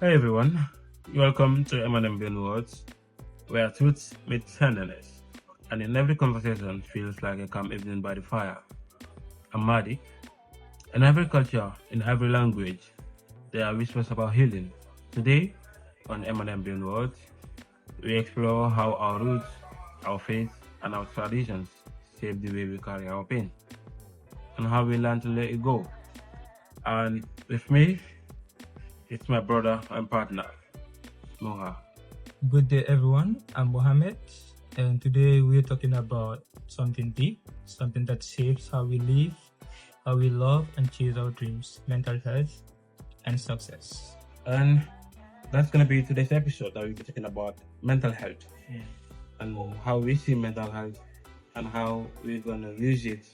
Hey everyone, welcome to M&M Beyond Words, where truth meets tenderness, and in every conversation feels like a calm evening by the fire. I'm Madi. In every culture, in every language, there are whispers about healing. Today, on M&M Beyond Words, we explore how our roots, our faith, and our traditions shape the way we carry our pain, and how we learn to let it go. And with me, it's my brother and partner, Muha. Good day, everyone. I'm Mohammed, and today we're talking about something deep, something that shapes how we live, how we love and chase our dreams, mental health, and success. And that's going to be today's episode that we'll be talking about mental health and how we see mental health and how we're going to use it,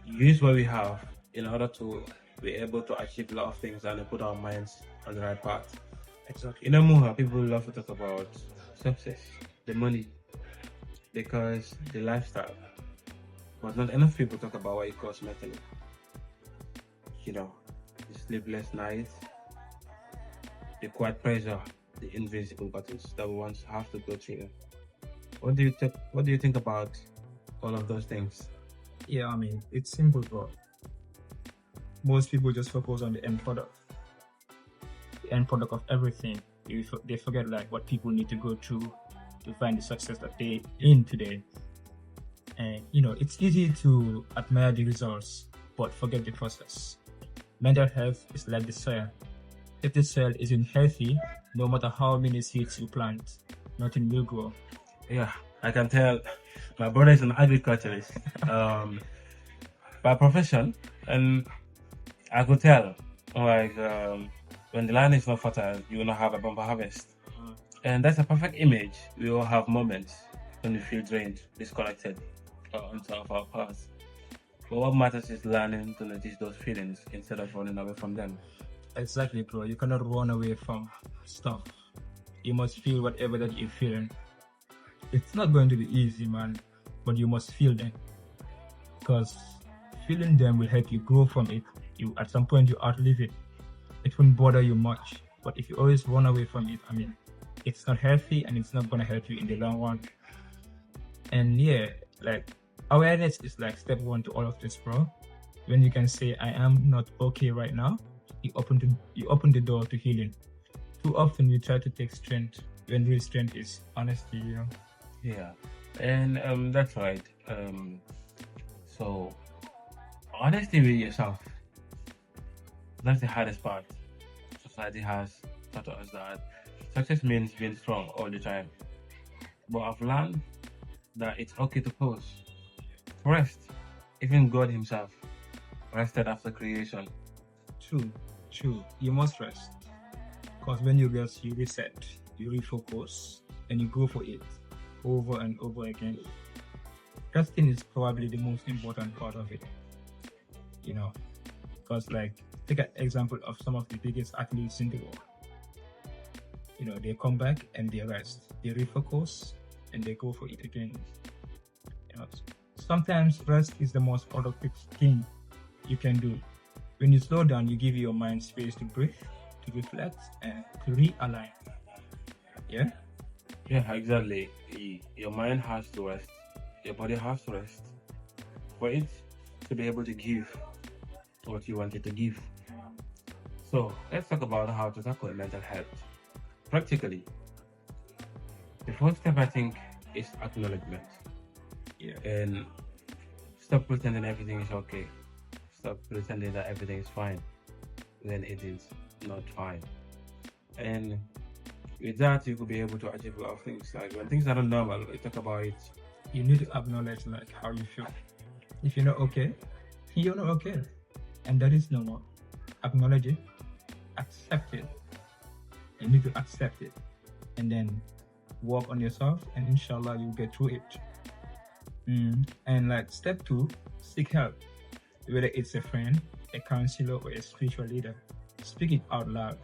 use what we have in order to be able to achieve a lot of things and put our minds on the right path. Exactly. In Muha, people love to talk about success, the money, because the lifestyle, but not enough people talk about what it costs mentally. The sleepless nights, the quiet pressure, the invisible battles that we once have to go through. What do you think about all of those things? Yeah, I mean, it's simple, bro. Most people just focus on the end product. The end product of everything. They forget like what people need to go through to find the success that they in today. And it's easy to admire the results, but forget the process. Mental health is like the soil. If the soil isn't healthy, no matter how many seeds you plant, nothing will grow. Yeah, I can tell my brother is an agriculturist by profession, and I could tell when the land is not fertile, you will not have a bumper harvest. And that's a perfect image. We all have moments when we feel drained, disconnected, or on top of our path. But what matters is learning to notice those feelings instead of running away from them. Exactly, bro. You cannot run away from stuff. You must feel whatever that you're feeling. It's not going to be easy, man, but you must feel them. Because feeling them will help you grow from it. At some point you outlive it. It won't bother you much. But if you always run away from it, I mean, it's not healthy and it's not gonna help you in the long run. And yeah, like awareness is like step one to all of this, bro. When you can say I am not okay right now, you open the door to healing. Too often we try to take strength when real strength is honesty, Yeah, and that's right. So honesty with yourself, that's the hardest part. Society has taught us that success means being strong all the time. But I've learned that it's okay to pause, rest. Even God Himself rested after creation. True. You must rest. Because when you rest, you reset, you refocus, and you go for it over and over again. Resting is probably the most important part of it. Because like take an example of some of the biggest athletes in the world. They come back and they rest, they refocus, and they go for it again. Sometimes rest is the most productive thing you can do. When you slow down, you give your mind space to breathe, to reflect, and to realign. Yeah? Yeah, exactly. Your mind has to rest, your body has to rest for it to be able to give what you wanted to give. So let's talk about how to tackle mental health practically. The first step I think is acknowledgement. Yeah. And stop pretending everything is okay. Stop pretending that everything is fine when it is not fine. And with that, you could be able to achieve a lot of things. Like when things are not normal, we talk about it. You need to acknowledge like how you feel. If you're not okay, you're not okay. And that is normal. Acknowledge it, accept it. You need to accept it. And then work on yourself, and inshallah you'll get through it. And like step 2, seek help. Whether it's a friend, a counselor, or a spiritual leader, speak it out loud.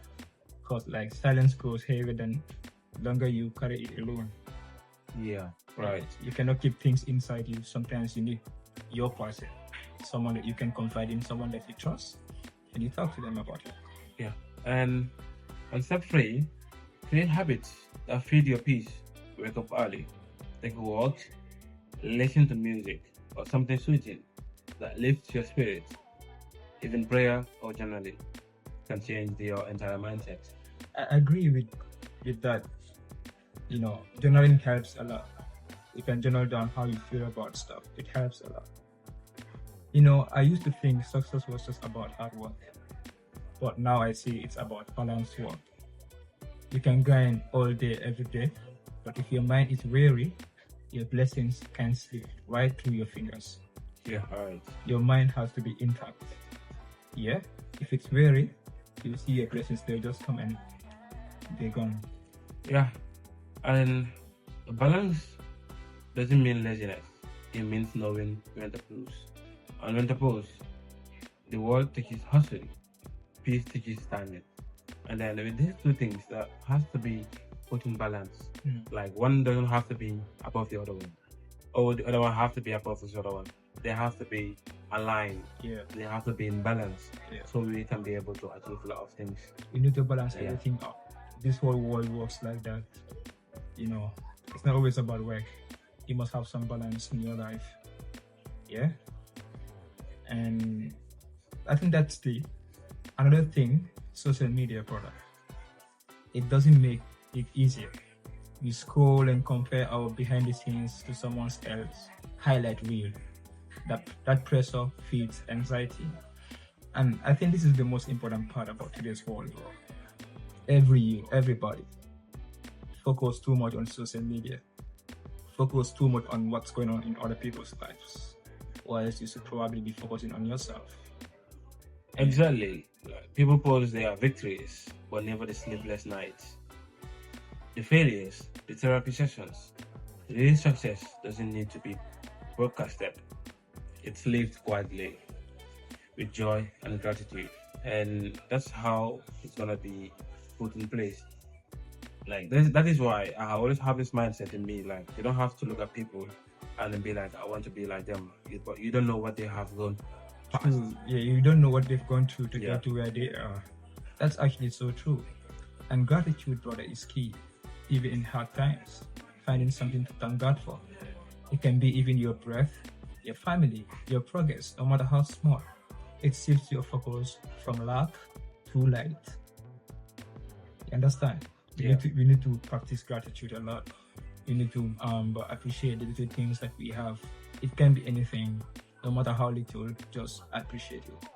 Because like silence grows heavier than longer you carry it alone. Yeah, right. You cannot keep things inside you. Sometimes you need your person, someone that you can confide in, someone that you trust, and you talk to them about it. Yeah. And on step three, create habits that feed your peace. Wake up early, take a walk, listen to music or something soothing that lifts your spirit. Even prayer or journaling can change your entire mindset. I agree with that. Journaling helps a lot. You can journal down how you feel about stuff. It helps a lot. I used to think success was just about hard work, but now I see it's about balanced work. You can grind all day, every day, but if your mind is weary, your blessings can slip right through your fingers. Yeah, alright. Your mind has to be intact. Yeah, if it's weary, you see your blessings, they'll just come and they're gone. Yeah, and balance doesn't mean laziness. It means knowing when to pause. And when to pause, the world teaches hustling, peace teaches standing. And then with these two things, that has to be put in balance. Like one doesn't have to be above the other one, or the other one have to be above this other one. They have to be aligned. Yeah. They have to be in balance. Yeah. So we can be able to achieve a lot of things. You need to balance Yeah. everything up. This whole world works like that. It's not always about work. You must have some balance in your life. Yeah. And I think that's another thing, social media product. It doesn't make it easier. We scroll and compare our behind the scenes to someone else's highlight reel. That pressure feeds anxiety. And I think this is the most important part about today's world, bro. Everybody focus too much on social media, focus too much on what's going on in other people's lives, whilst you should probably be focusing on yourself. Exactly. People post their victories, but never the sleepless nights, the failures, the therapy sessions. Real success doesn't need to be broadcasted. It's lived quietly, with joy and gratitude. And that's how it's gonna be put in place. Like that is why I always have this mindset in me. Like you don't have to look at people and then be like, I want to be like them. But you don't know what they have gone past. Yeah, you don't know what they've gone through to Yeah. get to where they are. That's actually so true. And gratitude, brother, is key. Even in hard times, finding something to thank God for. It can be even your breath, your family, your progress, no matter how small. It shifts your focus from lack to light. You understand? Yeah. We need to practice gratitude a lot. We need to appreciate the little things that we have. It can be anything, no matter how little, just appreciate it.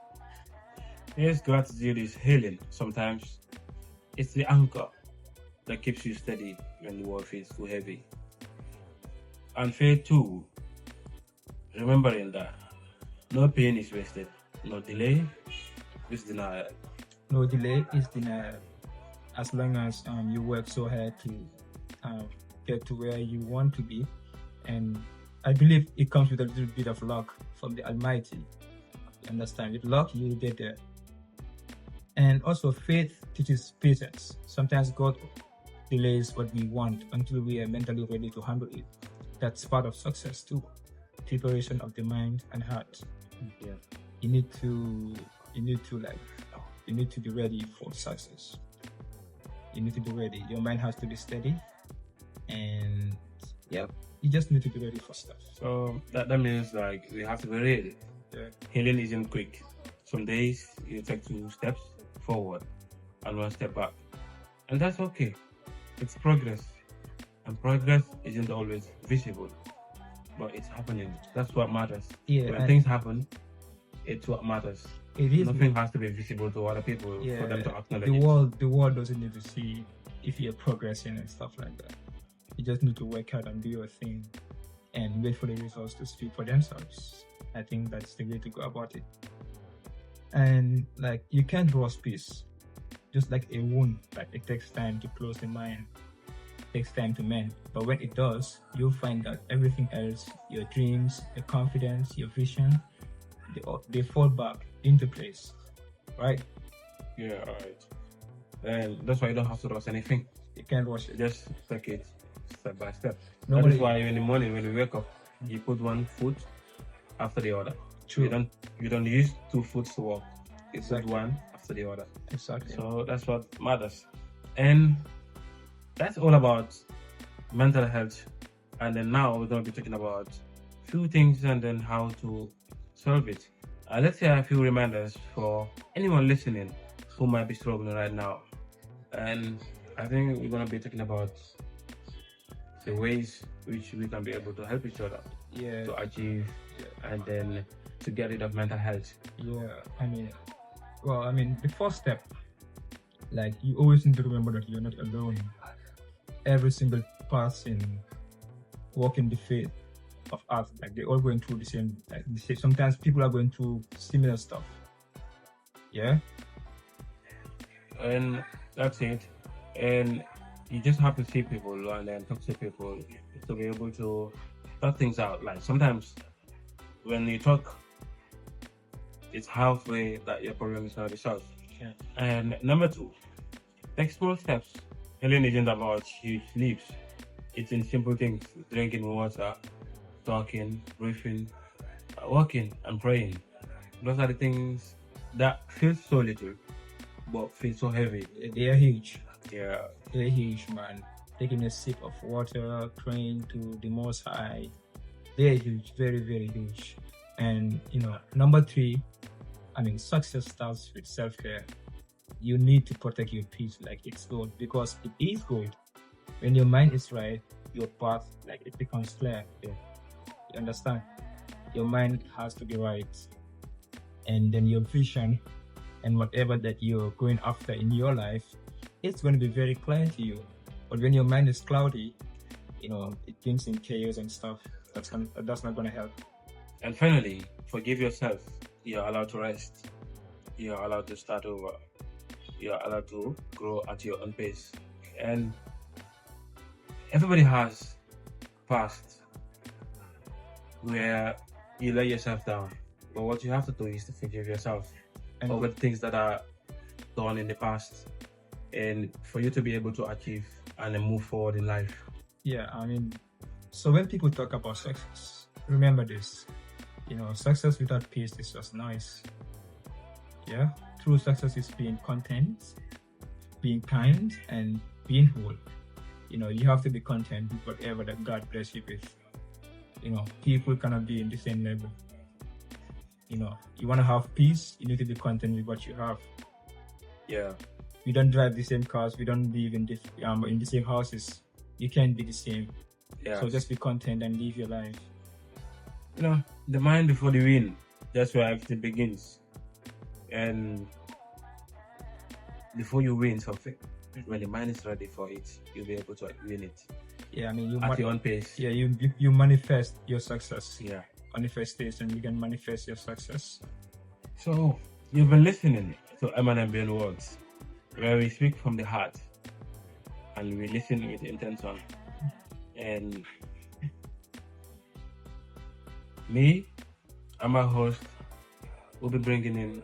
Yes, gratitude is healing. Sometimes it's the anchor that keeps you steady when the world feels too heavy. And faith too, remembering that no pain is wasted, no delay is denial. No delay is denial. As long as you work so hard to get to where you want to be, and I believe it comes with a little bit of luck from the Almighty. You understand? With luck, you'll get there. And also, faith teaches patience. Sometimes God delays what we want until we are mentally ready to handle it. That's part of success too. Preparation of the mind and heart. Yeah. You need to be ready for success. You need to be ready. Your mind has to be steady, and you just need to be ready for stuff. So that means like we have to be ready. Yeah. Healing isn't quick. Some days you take 2 steps forward and 1 step back. And that's okay. It's progress. And progress isn't always visible, but it's happening. That's what matters. Yeah, When things happen, it's what matters. It is. Nothing has to be visible to other people for them to acknowledge the world doesn't need to see if you're progressing and stuff like that. You just need to work hard and do your thing and wait for the results to speak for themselves. I think that's the way to go about it. And like, you can't rush peace. Just like a wound, like it takes time to close the mind, it takes time to mend. But when it does, you'll find that everything else, your dreams, your confidence, your vision, they fall back into place, right? Yeah, alright. And that's why you don't have to rush anything. You can't rush it. Just take it step by step. Normally- That is why in the morning when you wake up, you put 1 foot after the other. True. You don't use 2 foot to walk. You Exactly. put 1 after the other. Exactly. So that's what matters. And that's all about mental health. And then now we're going to be talking about few things and then how to solve it. Let's say a few reminders for anyone listening who might be struggling right now. And I think we're going to be talking about the ways which we can be able to help each other Yeah. to achieve and then to get rid of mental health. Yeah. The first step, like, you always need to remember that you're not alone. Every single person walking the faith of us, like, they're all going through the same. Sometimes people are going through similar stuff. Yeah. And that's it. And you just have to see people and then talk to people to be able to talk things out. Like sometimes when you talk, it's halfway that your problem is going to be solved. Yeah. And number 2, take small steps. Healing isn't about huge leaps. It's in simple things: drinking water, talking, breathing, walking, and praying. Those are the things that feel so little, but feel so heavy. They are huge. Yeah. They're huge, man. Taking a sip of water, praying to the Most High. They're huge, very, very huge. And number 3, success starts with self-care. You need to protect your peace like it's gold, because it is gold. When your mind is right, your path, like, it becomes clear. Yeah. You understand? Your mind has to be right, and then your vision and whatever that you're going after in your life, it's going to be very clear to you. But when your mind is cloudy, it brings in chaos and stuff. That's not going to help. And finally, forgive yourself. You're allowed to rest. You're allowed to start over. You're allowed to grow at your own pace. And everybody has past where you let yourself down. But what you have to do is to forgive yourself And over the things that are done in the past, and for you to be able to achieve and then move forward in life. yeah, so when people talk about success, remember this. Success without peace is just noise. Yeah, true success is being content, being kind, and being whole. You have to be content with whatever that God bless you with. People cannot be in the same level. You want to have peace, you need to be content with what you have. Yeah. We don't drive the same cars, we don't live in the same houses. You can't be the same. Yeah. So just be content and live your life. The mind before the win. That's where everything begins. And before you win something, when the mind is ready for it, you'll be able to win it. Yeah, at your own pace. Yeah, you manifest your success. Yeah. Manifestation, you can manifest your success. So you've been listening to M&M Beyond Words, where we speak from the heart and we listen with intention. And me, I'm a host, will be bringing in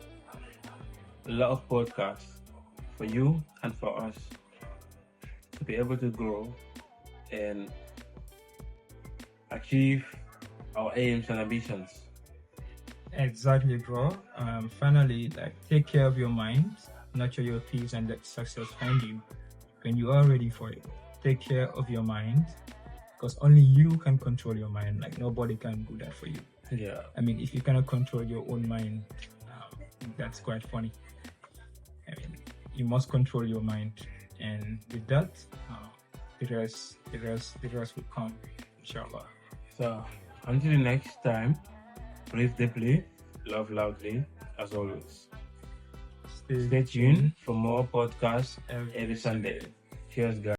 a lot of podcasts for you and for us to be able to grow and achieve our aims and ambitions. Exactly, bro. Finally, take care of your mind, nurture your peace, and let success find you when you are ready for it. Take care of your mind, because only you can control your mind. Nobody can do that for you. Yeah. If you cannot control your own mind, that's quite funny. You must control your mind, and with that, the rest will come, inshallah. So until the next time, breathe deeply, love loudly, as always. Stay tuned for more podcasts every Sunday. Cheers, guys.